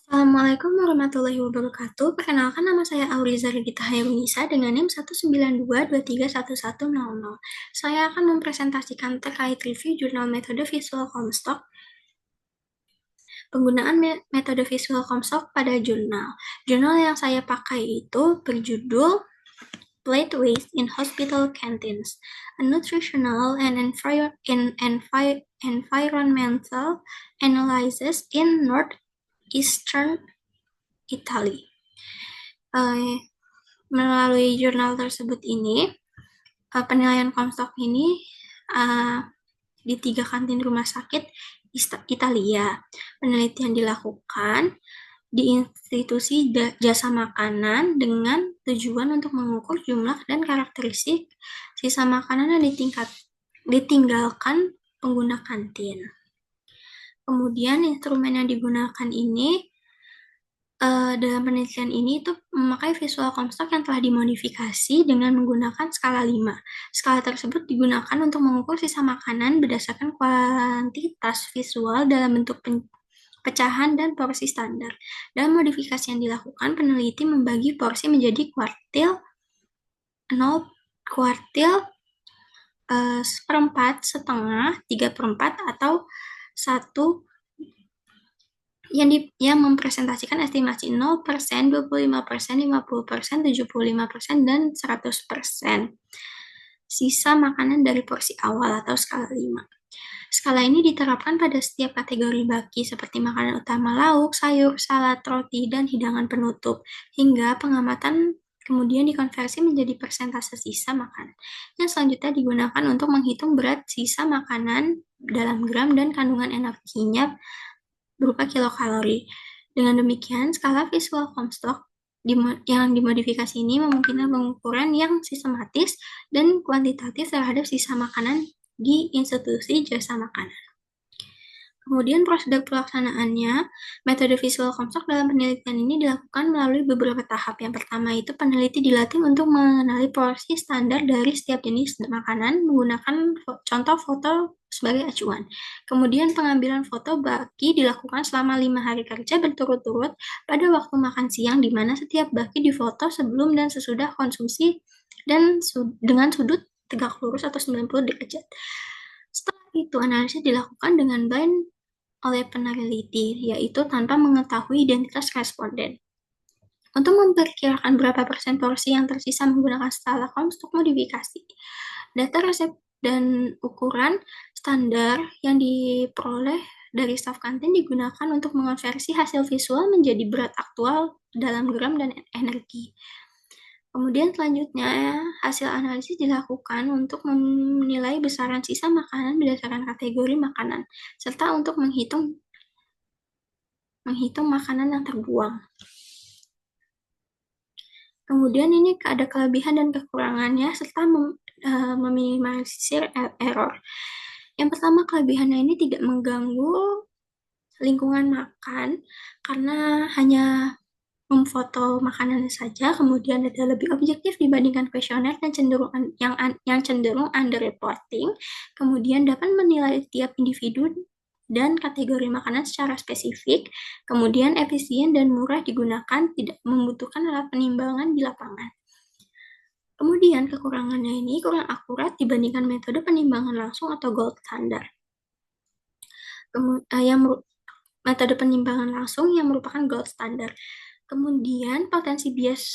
Assalamualaikum warahmatullahi wabarakatuh. Perkenalkan, nama saya Auliza Regita Hairunisa dengan NIM 192231100. Saya akan mempresentasikan terkait review jurnal metode visual Comstock, penggunaan metode visual Comstock pada jurnal. Jurnal yang saya pakai itu berjudul Plate Waste in Hospital Canteens, a Nutritional and Environmental Analysis in Northeastern Italy. Melalui jurnal tersebut ini, penilaian Comstock ini di 3 kantin rumah sakit Italia. Penelitian dilakukan di institusi jasa makanan dengan tujuan untuk mengukur jumlah dan karakteristik sisa makanan yang ditinggalkan pengguna kantin. Kemudian instrumen yang digunakan ini dalam penelitian ini itu memakai visual Comstock yang telah dimodifikasi dengan menggunakan skala 5. Skala tersebut digunakan untuk mengukur sisa makanan berdasarkan kuantitas visual dalam bentuk pecahan dan porsi standar. Dalam modifikasi yang dilakukan, peneliti membagi porsi menjadi kuartil, 0 kuartil, seperempat, setengah, 3/4, atau 1 yang mempresentasikan estimasi 0%, 25%, 50%, 75%, dan 100% sisa makanan dari porsi awal atau skala 5. Skala ini diterapkan pada setiap kategori baki seperti makanan utama, lauk, sayur, salad, roti, dan hidangan penutup, hingga pengamatan kemudian dikonversi menjadi persentase sisa makanan. Yang selanjutnya digunakan untuk menghitung berat sisa makanan dalam gram dan kandungan energinya berupa kilokalori. Dengan demikian, skala visual Comstock yang dimodifikasi ini memungkinkan pengukuran yang sistematis dan kuantitatif terhadap sisa makanan di institusi jasa makanan. Kemudian prosedur pelaksanaannya, metode visual Comstock dalam penelitian ini dilakukan melalui beberapa tahap. Yang pertama itu peneliti dilatih untuk mengenali porsi standar dari setiap jenis makanan menggunakan contoh foto sebagai acuan. Kemudian pengambilan foto baki dilakukan selama 5 hari kerja berturut-turut pada waktu makan siang, di mana setiap baki difoto sebelum dan sesudah konsumsi dan dengan sudut tegak lurus atau 90 derajat. Setelah itu, analisis dilakukan dengan blind oleh peneliti, yaitu tanpa mengetahui identitas responden. Untuk memperkirakan berapa persen porsi yang tersisa menggunakan skala Comstock modifikasi, data resep dan ukuran standar yang diperoleh dari staf kantin digunakan untuk mengonversi hasil visual menjadi berat aktual dalam gram dan energi. Kemudian selanjutnya, hasil analisis dilakukan untuk menilai besaran sisa makanan berdasarkan kategori makanan, serta untuk menghitung makanan yang terbuang. Kemudian ini ada kelebihan dan kekurangannya, serta meminimalisir error. Yang pertama, kelebihannya ini tidak mengganggu lingkungan makan, karena hanya memfoto makanan saja, kemudian ada lebih objektif dibandingkan kuesioner yang cenderung underreporting, kemudian dapat menilai tiap individu dan kategori makanan secara spesifik, kemudian efisien dan murah digunakan, tidak membutuhkan alat penimbangan di lapangan. Kemudian kekurangannya ini kurang akurat dibandingkan metode penimbangan langsung atau gold standard. Metode penimbangan langsung yang merupakan gold standard. Kemudian, potensi bias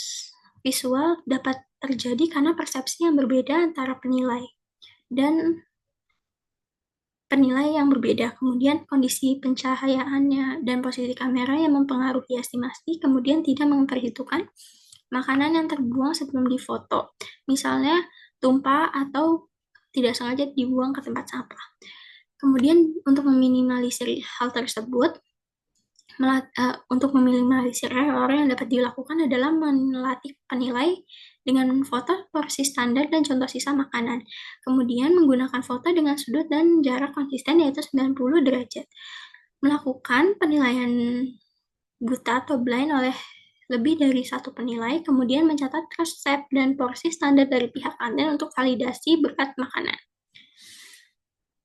visual dapat terjadi karena persepsi yang berbeda antara penilai yang berbeda. Kemudian, kondisi pencahayaannya dan posisi kamera yang mempengaruhi estimasi, kemudian tidak memperhitungkan makanan yang terbuang sebelum difoto. Misalnya, tumpah atau tidak sengaja dibuang ke tempat sampah. Kemudian, untuk meminimalisir hal tersebut, untuk meminimalisir error yang dapat dilakukan adalah melatih penilai dengan foto porsi standar dan contoh sisa makanan. Kemudian menggunakan foto dengan sudut dan jarak konsisten yaitu 90 derajat. Melakukan penilaian buta atau blind oleh lebih dari satu penilai, kemudian mencatat resep dan porsi standar dari pihak kantin untuk validasi berat makanan.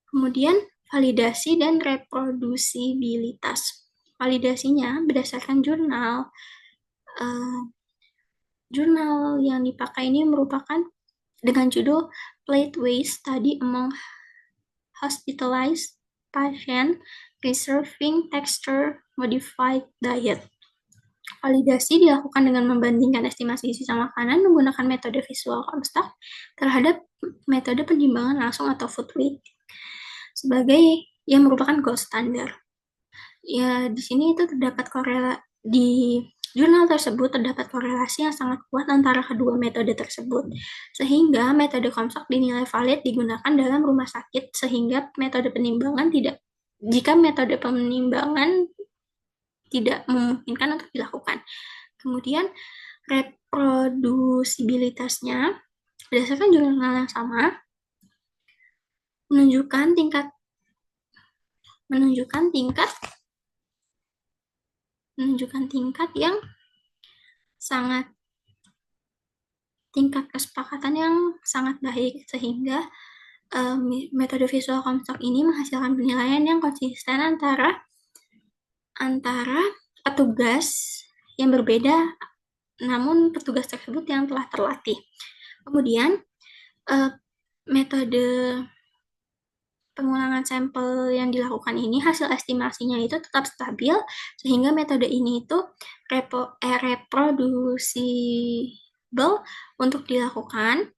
Kemudian validasi dan reprodusibilitas. Validasinya berdasarkan jurnal. Jurnal yang dipakai ini merupakan dengan judul Plate Waste Study Among Hospitalized Patients Preserving Texture Modified Diet. Validasi dilakukan dengan membandingkan estimasi sisa makanan menggunakan metode visual construct terhadap metode penimbangan langsung atau food weight sebagai yang merupakan gold standard. Ya, di sini itu terdapat di jurnal tersebut terdapat korelasi yang sangat kuat antara kedua metode tersebut, sehingga metode Comstock dinilai valid digunakan dalam rumah sakit, sehingga metode penimbangan jika metode penimbangan tidak memungkinkan untuk dilakukan. Kemudian, reprodusibilitasnya berdasarkan jurnal yang sama menunjukkan tingkat yang tingkat kesepakatan yang sangat baik, sehingga metode visual Comstock ini menghasilkan penilaian yang konsisten antara petugas yang berbeda, namun petugas tersebut yang telah terlatih. Kemudian, metode pengulangan sampel yang dilakukan ini, hasil estimasinya itu tetap stabil, sehingga metode ini itu reproducible untuk dilakukan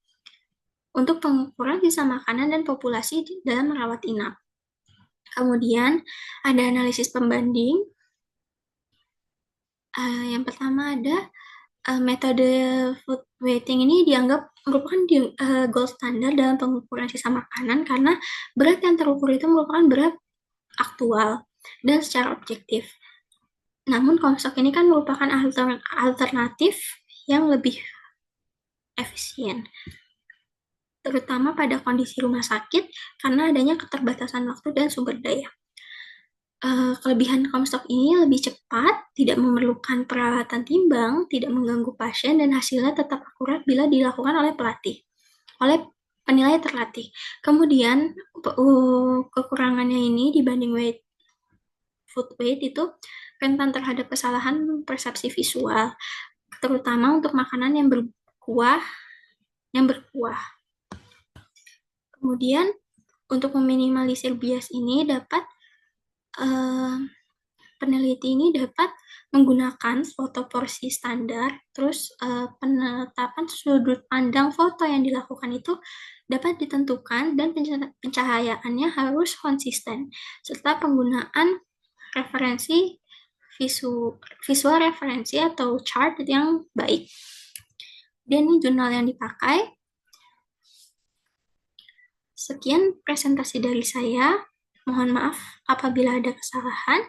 untuk pengukuran sisa makanan dan populasi dalam merawat inap. Kemudian, ada analisis pembanding. Yang pertama ada metode food weighting ini dianggap merupakan gold standard dalam pengukuran sisa makanan karena berat yang terukur itu merupakan berat aktual dan secara objektif. Namun Comstock ini kan merupakan alternatif yang lebih efisien, terutama pada kondisi rumah sakit karena adanya keterbatasan waktu dan sumber daya. Kelebihan Comstock ini lebih cepat, tidak memerlukan peralatan timbang, tidak mengganggu pasien, dan hasilnya tetap akurat bila dilakukan oleh penilai terlatih. Kemudian, kekurangannya ini dibanding food weight itu rentan terhadap kesalahan persepsi visual, terutama untuk makanan yang berkuah. Kemudian, untuk meminimalisir bias ini peneliti ini dapat menggunakan foto porsi standar, terus penetapan sudut pandang foto yang dilakukan itu dapat ditentukan dan pencahayaannya harus konsisten, serta penggunaan visual referensi atau chart yang baik. Dan ini jurnal yang dipakai. Sekian presentasi dari saya. Mohon maaf apabila ada kesalahan.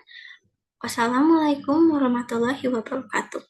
Wassalamualaikum warahmatullahi wabarakatuh.